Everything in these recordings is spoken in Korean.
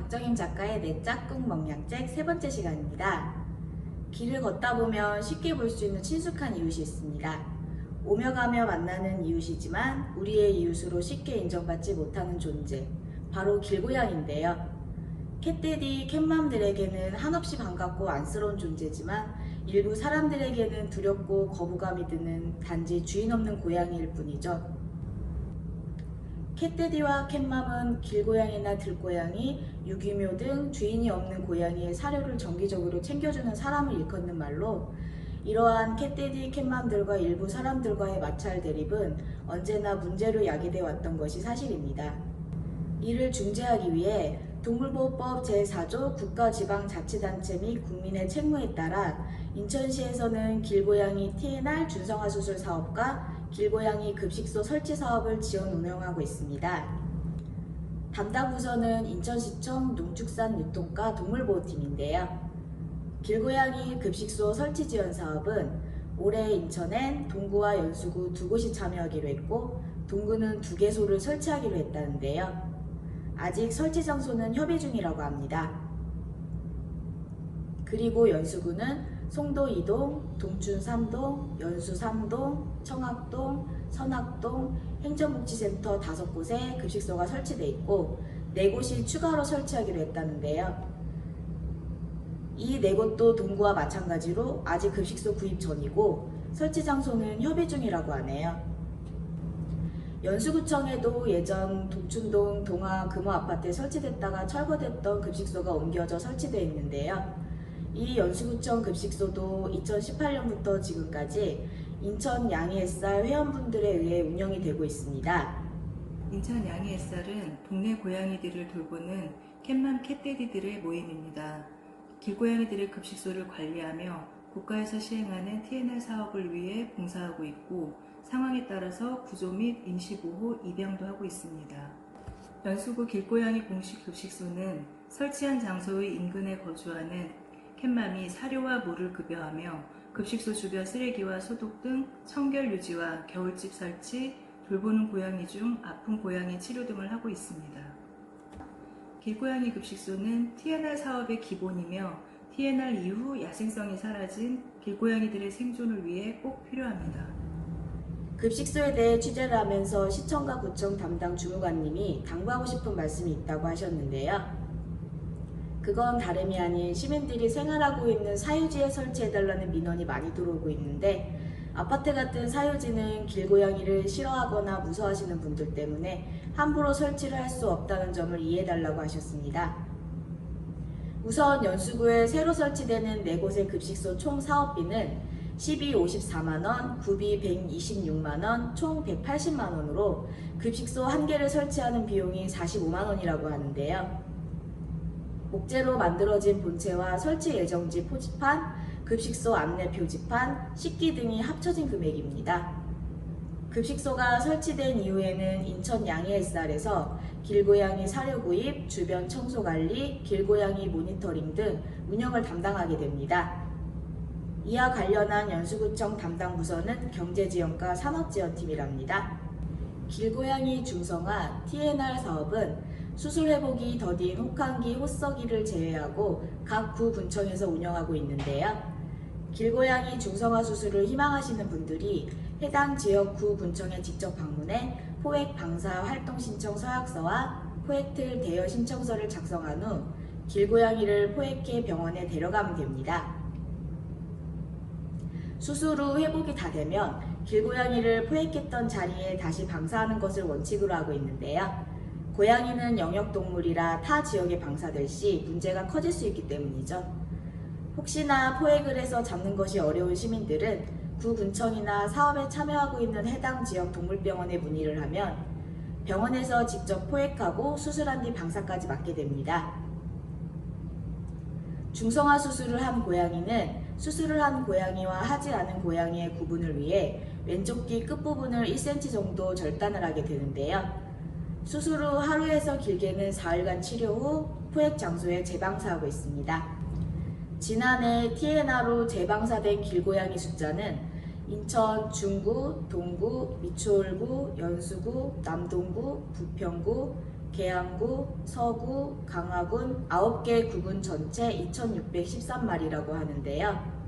박정임 작가의 내 짝꿍 먹냐책 세 번째 시간입니다. 길을 걷다 보면 쉽게 볼 수 있는 친숙한 이웃이 있습니다. 오며 가며 만나는 이웃이지만 우리의 이웃으로 쉽게 인정받지 못하는 존재, 바로 길고양인데요. 캣데디, 캣맘들에게는 한없이 반갑고 안쓰러운 존재지만 일부 사람들에게는 두렵고 거부감이 드는 단지 주인 없는 고양이일 뿐이죠. 캣데디와 캣맘은 길고양이나 들고양이, 유기묘 등 주인이 없는 고양이의 사료를 정기적으로 챙겨주는 사람을 일컫는 말로, 이러한 캣데디, 캣맘들과 일부 사람들과의 마찰 대립은 언제나 문제로 야기돼 왔던 것이 사실입니다. 이를 중재하기 위해 동물보호법 제4조 국가지방자치단체 및 국민의 책무에 따라 인천시에서는 길고양이 TNR 준성화 수술 사업과 길고양이 급식소 설치 사업을 지원 운영하고 있습니다. 담당 부서는 인천시청 농축산유통과 동물보호팀인데요. 길고양이 급식소 설치 지원 사업은 올해 인천엔 동구와 연수구 두 곳이 참여하기로 했고, 동구는 2개소를 설치하기로 했다는데요. 아직 설치 장소는 협의 중이라고 합니다. 그리고 연수구는 송도 2동, 동춘 3동, 연수 3동, 청학동, 선학동, 행정복지센터 5곳에 급식소가 설치돼 있고 4곳이 추가로 설치하기로 했다는데요. 이 4곳도 동구와 마찬가지로 아직 급식소 구입 전이고 설치 장소는 협의 중이라고 하네요. 연수구청에도 예전 동춘동 동아 금호아파트에 설치됐다가 철거됐던 급식소가 옮겨져 설치되어 있는데요. 이 연수구청 급식소도 2018년부터 지금까지 인천 양이햇살 회원분들에 의해 운영이 되고 있습니다. 인천 양이햇살은 동네 고양이들을 돌보는 캣맘 캣데디들의 모임입니다. 길고양이들의 급식소를 관리하며 국가에서 시행하는 TNR 사업을 위해 봉사하고 있고 상황에 따라서 구조 및 임시보호, 입양도 하고 있습니다. 연수구 길고양이 공식 급식소는 설치한 장소의 인근에 거주하는 캣맘이 사료와 물을 급여하며 급식소 주변 쓰레기와 소독 등 청결 유지와 겨울집 설치, 돌보는 고양이 중 아픈 고양이 치료 등을 하고 있습니다. 길고양이 급식소는 TNR 사업의 기본이며 TNR 이후 야생성이 사라진 길고양이들의 생존을 위해 꼭 필요합니다. 급식소에 대해 취재를 하면서 시청과 구청 담당 주무관님이 당부하고 싶은 말씀이 있다고 하셨는데요. 그건 다름이 아닌 시민들이 생활하고 있는 사유지에 설치해달라는 민원이 많이 들어오고 있는데, 아파트 같은 사유지는 길고양이를 싫어하거나 무서워하시는 분들 때문에 함부로 설치를 할 수 없다는 점을 이해해달라고 하셨습니다. 우선 연수구에 새로 설치되는 4곳의 급식소 총 사업비는 시비 54만원, 구비 126만원, 총 180만원으로 급식소 1개를 설치하는 비용이 45만원이라고 하는데요. 목재로 만들어진 본체와 설치 예정지 표지판, 급식소 안내 표지판, 식기 등이 합쳐진 금액입니다. 급식소가 설치된 이후에는 인천 양이햇살에서 길고양이 사료 구입, 주변 청소 관리, 길고양이 모니터링 등 운영을 담당하게 됩니다. 이와 관련한 연수구청 담당 부서는 경제지원과 산업지원팀이랍니다. 길고양이 중성화 TNR 사업은 수술 회복이 더딘 혹한기, 호서기를 제외하고 각 구 군청에서 운영하고 있는데요. 길고양이 중성화 수술을 희망하시는 분들이 해당 지역 구 군청에 직접 방문해 포획 방사 활동 신청 서약서와 포획틀 대여 신청서를 작성한 후 길고양이를 포획해 병원에 데려가면 됩니다. 수술 후 회복이 다 되면 길고양이를 포획했던 자리에 다시 방사하는 것을 원칙으로 하고 있는데요. 고양이는 영역동물이라 타 지역에 방사될 시 문제가 커질 수 있기 때문이죠. 혹시나 포획을 해서 잡는 것이 어려운 시민들은 구 군청이나 사업에 참여하고 있는 해당 지역 동물병원에 문의를 하면 병원에서 직접 포획하고 수술한 뒤 방사까지 맡게 됩니다. 중성화 수술을 한 고양이는 수술을 한 고양이와 하지 않은 고양이의 구분을 위해 왼쪽 귀 끝부분을 1cm 정도 절단을 하게 되는데요. 수술 후 하루에서 길게는 4일간 치료 후 포획 장소에 재방사하고 있습니다. 지난해 TNR로 재방사된 길고양이 숫자는 인천 중구, 동구, 미추홀구, 연수구, 남동구, 부평구, 계양구, 서구, 강화군 9개 구군 전체 2,613마리라고 하는데요.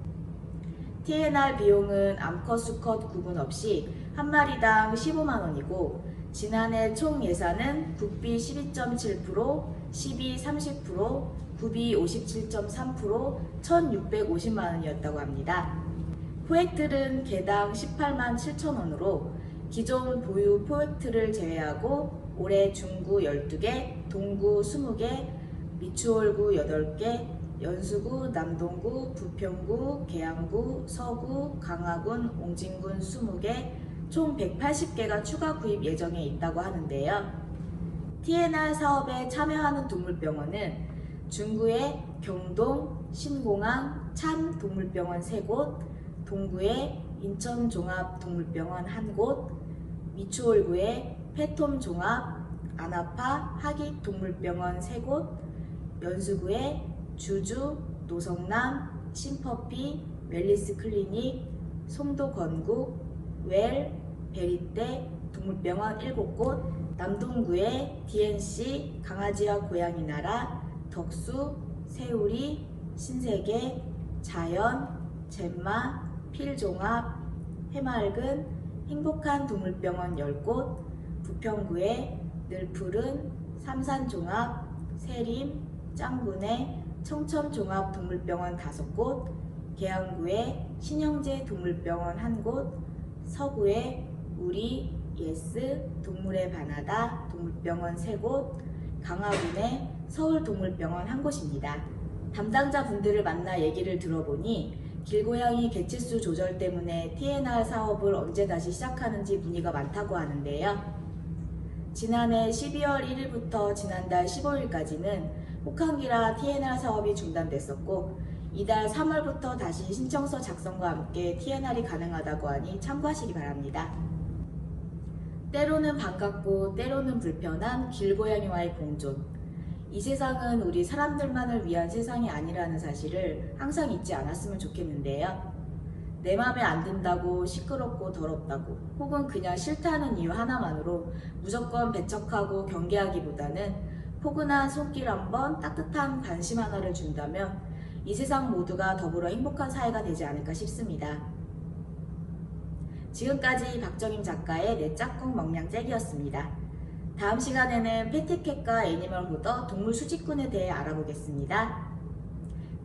TNR 비용은 암컷, 수컷 구분 없이 한 마리당 15만원이고 지난해 총 예산은 국비 12.7%, 시비 30%, 구비 57.3%, 1,650만원이었다고 합니다. 포획틀은 개당 18만 7천원으로 기존 보유 포획틀을 제외하고 올해 중구 12개, 동구 20개, 미추홀구 8개, 연수구, 남동구, 부평구, 계양구, 서구, 강화군, 옹진군 20개, 총 180개가 추가 구입 예정에 있다고 하는데요. TNR 사업에 참여하는 동물병원은 중구의 경동, 신공항, 참동물병원 3곳, 동구의 인천종합동물병원 1곳, 미추홀구의 폐톰종합, 안아파, 하기동물병원 3곳, 연수구의 주주, 노성남, 심퍼피, 웰리스 클리닉, 송도 건국, 웰, 베리떼 동물병원 7곳, 남동구의 DNC, 강아지와 고양이 나라, 덕수, 새우리, 신세계, 자연, 젠마, 필종합, 해맑은, 행복한 동물병원 10곳, 부평구의 늘푸른, 삼산종합, 세림, 짱군의 청천종합동물병원 5곳, 계양구의 신영제 동물병원 1곳, 서구의 우리, 예스, 동물의 바나다 동물병원 3곳, 강화군의 서울동물병원 1곳입니다. 담당자 분들을 만나 얘기를 들어보니 길고양이 개체수 조절 때문에 TNR 사업을 언제 다시 시작하는지 문의가 많다고 하는데요. 지난해 12월 1일부터 지난달 15일까지는 혹한기라 TNR 사업이 중단됐었고 이달 3월부터 다시 신청서 작성과 함께 TNR이 가능하다고 하니 참고하시기 바랍니다. 때로는 반갑고 때로는 불편한 길고양이와의 공존. 이 세상은 우리 사람들만을 위한 세상이 아니라는 사실을 항상 잊지 않았으면 좋겠는데요. 내 맘에 안 든다고 시끄럽고 더럽다고 혹은 그냥 싫다는 이유 하나만으로 무조건 배척하고 경계하기보다는 포근한 손길 한번 따뜻한 관심 하나를 준다면 이 세상 모두가 더불어 행복한 사회가 되지 않을까 싶습니다. 지금까지 박정임 작가의 내 짝꿍 먹냥잭이었습니다. 다음 시간에는 패티캣과 애니멀 호더 동물 수집꾼에 대해 알아보겠습니다.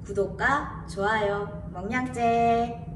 구독과 좋아요 먹냥잭